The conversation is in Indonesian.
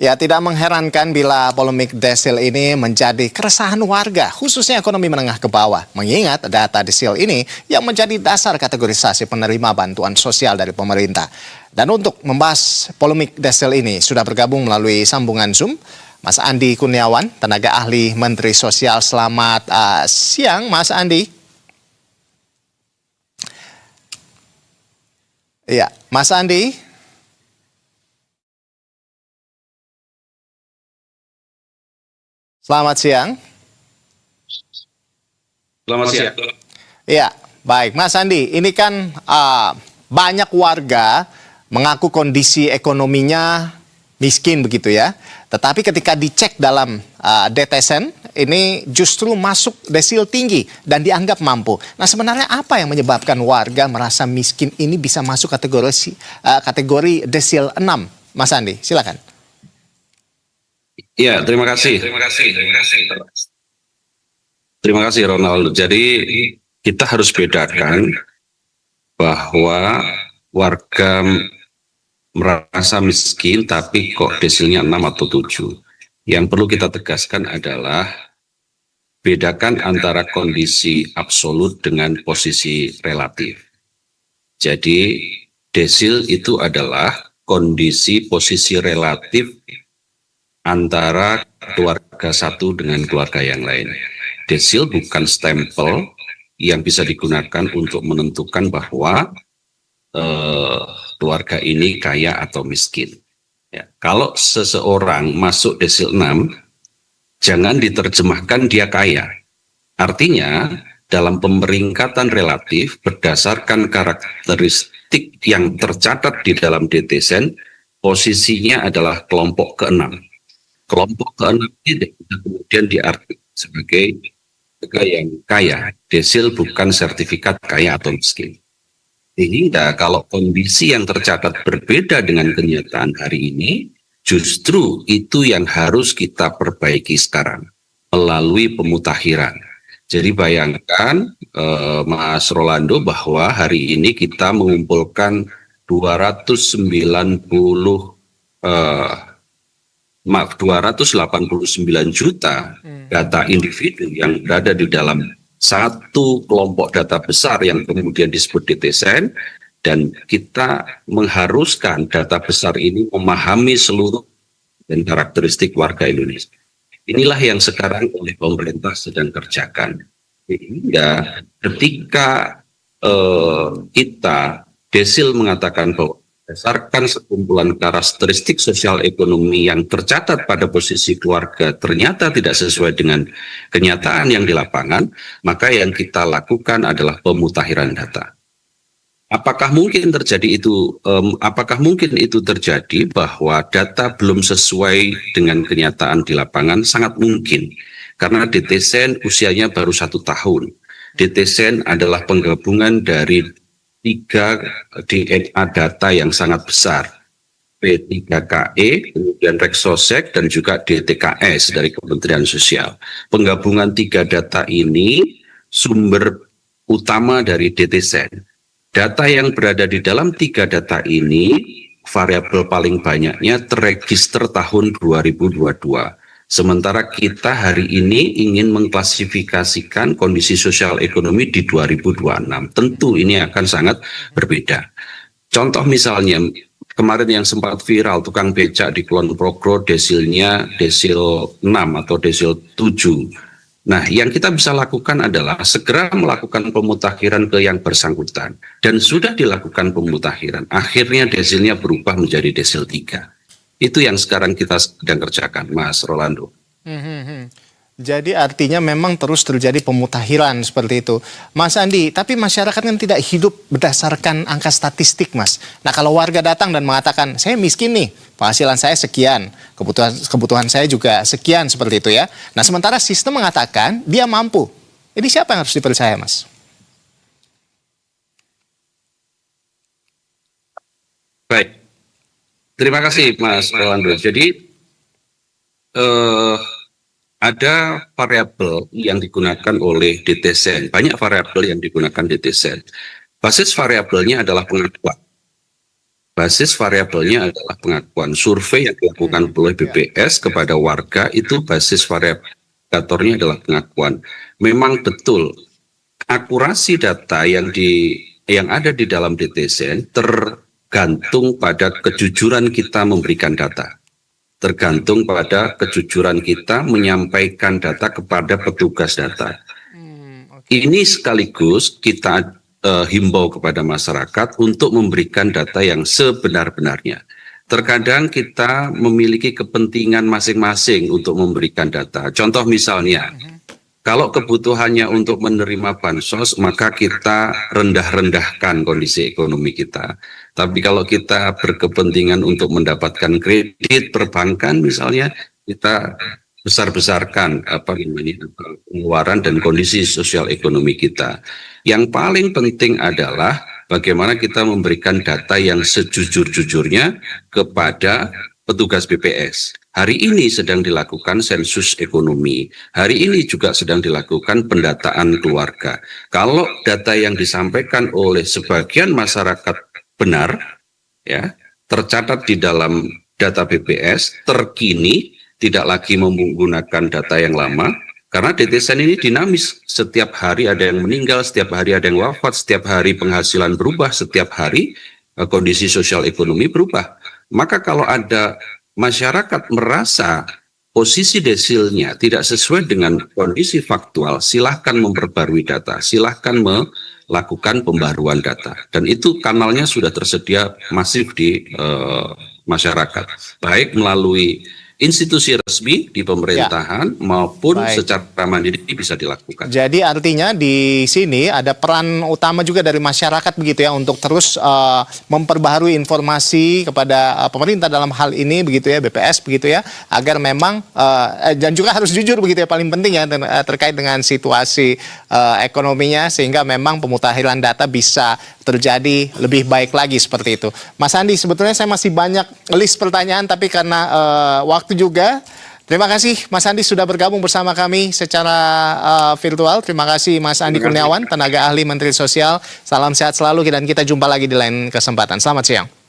Ya, tidak mengherankan bila polemik desil ini menjadi keresahan warga, khususnya ekonomi menengah ke bawah. Mengingat data desil ini yang menjadi dasar kategorisasi penerima bantuan sosial dari pemerintah. Dan untuk membahas polemik desil ini, sudah bergabung melalui sambungan Zoom, Mas Andi Kurniawan, tenaga ahli Menteri Sosial. Selamat siang, Mas Andi. Iya, Mas Andi. Selamat siang. Selamat siang. Iya, baik. Mas Andi, ini kan banyak warga mengaku kondisi ekonominya miskin begitu ya. Tetapi ketika dicek dalam DTSEN, ini justru masuk desil tinggi dan dianggap mampu. Nah, sebenarnya apa yang menyebabkan warga merasa miskin ini bisa masuk kategori desil 6? Mas Andi, silakan. Ya, terima kasih. Terima kasih Ronald. Jadi kita harus bedakan bahwa warga merasa miskin tapi kok desilnya 6 atau 7. Yang perlu kita tegaskan adalah bedakan antara kondisi absolut dengan posisi relatif. Jadi desil itu adalah kondisi posisi relatif antara keluarga satu dengan keluarga yang lain. Desil bukan stempel yang bisa digunakan untuk menentukan bahwa keluarga ini kaya atau miskin. Ya, kalau seseorang masuk desil 6, jangan diterjemahkan dia kaya. Artinya, dalam pemeringkatan relatif berdasarkan karakteristik yang tercatat di dalam DTSEN, posisinya adalah kelompok ke-6. Kelompok ke-6 ini kemudian diartikan sebagai mereka yang kaya. Desil bukan sertifikat kaya atau miskin. Sehingga kalau kondisi yang tercatat berbeda dengan kenyataan hari ini, justru itu yang harus kita perbaiki sekarang melalui pemutakhiran. Jadi bayangkan Mas Rolando bahwa hari ini kita mengumpulkan 289 juta data individu yang berada di dalam satu kelompok data besar yang kemudian disebut DTSEN, dan kita mengharuskan data besar ini memahami seluruh dan karakteristik warga Indonesia. Inilah yang sekarang oleh pemerintah sedang kerjakan. Sehingga ketika kita desil mengatakan bahwa berdasarkan sekumpulan karakteristik sosial ekonomi yang tercatat pada posisi keluarga ternyata tidak sesuai dengan kenyataan yang di lapangan, maka yang kita lakukan adalah pemutakhiran data. Apakah mungkin itu terjadi bahwa data belum sesuai dengan kenyataan di lapangan? Sangat mungkin, karena DTSEN usianya baru 1 tahun. DTSEN adalah penggabungan dari 3 DNA data yang sangat besar, P3KE, kemudian Reksosek, dan juga DTKS dari Kementerian Sosial. Penggabungan 3 data ini sumber utama dari DTSEN. Data yang berada di dalam 3 data ini, variabel paling banyaknya terregister tahun 2022. Sementara kita hari ini ingin mengklasifikasikan kondisi sosial ekonomi di 2026. Tentu ini akan sangat berbeda. Contoh misalnya, kemarin yang sempat viral, tukang becak di Kulon Progro desilnya desil 6 atau desil 7. Nah, yang kita bisa lakukan adalah segera melakukan pemutakhiran ke yang bersangkutan. Dan sudah dilakukan pemutakhiran, akhirnya desilnya berubah menjadi desil 3. Itu yang sekarang kita sedang kerjakan, Mas Rolando. Jadi artinya memang terus terjadi pemutakhiran seperti itu. Mas Andi, tapi masyarakat kan tidak hidup berdasarkan angka statistik, Mas. Nah, kalau warga datang dan mengatakan, saya miskin nih, penghasilan saya sekian, kebutuhan saya juga sekian, seperti itu ya. Nah, sementara sistem mengatakan dia mampu. Ini siapa yang harus dipercaya, Mas? Baik. Terima kasih Mas Rolando. Jadi ada variabel yang digunakan oleh DTSEN. Banyak variabel yang digunakan DTSEN. Basis variabelnya adalah pengakuan. basis variabelnya adalah pengakuan. Survei yang dilakukan oleh BPS kepada warga itu basis variatornya adalah pengakuan. Memang betul akurasi data yang ada di dalam DTSN tergantung pada kejujuran kita memberikan data. Tergantung pada kejujuran kita menyampaikan data kepada petugas data. Ini sekaligus kita himbau kepada masyarakat untuk memberikan data yang sebenar-benarnya. Terkadang kita memiliki kepentingan masing-masing untuk memberikan data. Contoh misalnya, kalau kebutuhannya untuk menerima bansos, maka kita rendah-rendahkan kondisi ekonomi kita. Tapi kalau kita berkepentingan untuk mendapatkan kredit perbankan misalnya, kita besar-besarkan pengeluaran dan kondisi sosial ekonomi kita. Yang paling penting adalah bagaimana kita memberikan data yang sejujur-jujurnya kepada petugas BPS. Hari ini sedang dilakukan sensus ekonomi. Hari ini juga sedang dilakukan pendataan keluarga. Kalau data yang disampaikan oleh sebagian masyarakat benar, ya, tercatat di dalam data BPS, terkini, tidak lagi menggunakan data yang lama, karena DTSN ini dinamis. Setiap hari ada yang meninggal, setiap hari ada yang wafat, setiap hari penghasilan berubah, setiap hari kondisi sosial ekonomi berubah. Maka kalau ada masyarakat merasa posisi desilnya tidak sesuai dengan kondisi faktual, silahkan memperbarui data, silahkan melakukan pembaruan data. Dan itu kanalnya sudah tersedia masif di masyarakat, baik melalui institusi resmi di pemerintahan maupun secara mandiri bisa dilakukan. Jadi artinya di sini ada peran utama juga dari masyarakat begitu ya untuk terus memperbaharui informasi kepada pemerintah dalam hal ini begitu ya, BPS begitu ya, agar memang dan juga harus jujur begitu ya, paling penting ya terkait dengan situasi ekonominya, sehingga memang pemutahiran data bisa terjadi lebih baik lagi seperti itu. Mas Andi, sebetulnya saya masih banyak list pertanyaan, tapi karena waktu juga. Terima kasih Mas Andi sudah bergabung bersama kami secara virtual. Terima kasih Mas Andi Kurniawan, tenaga ahli Menteri Sosial. Salam sehat selalu dan kita jumpa lagi di lain kesempatan. Selamat siang.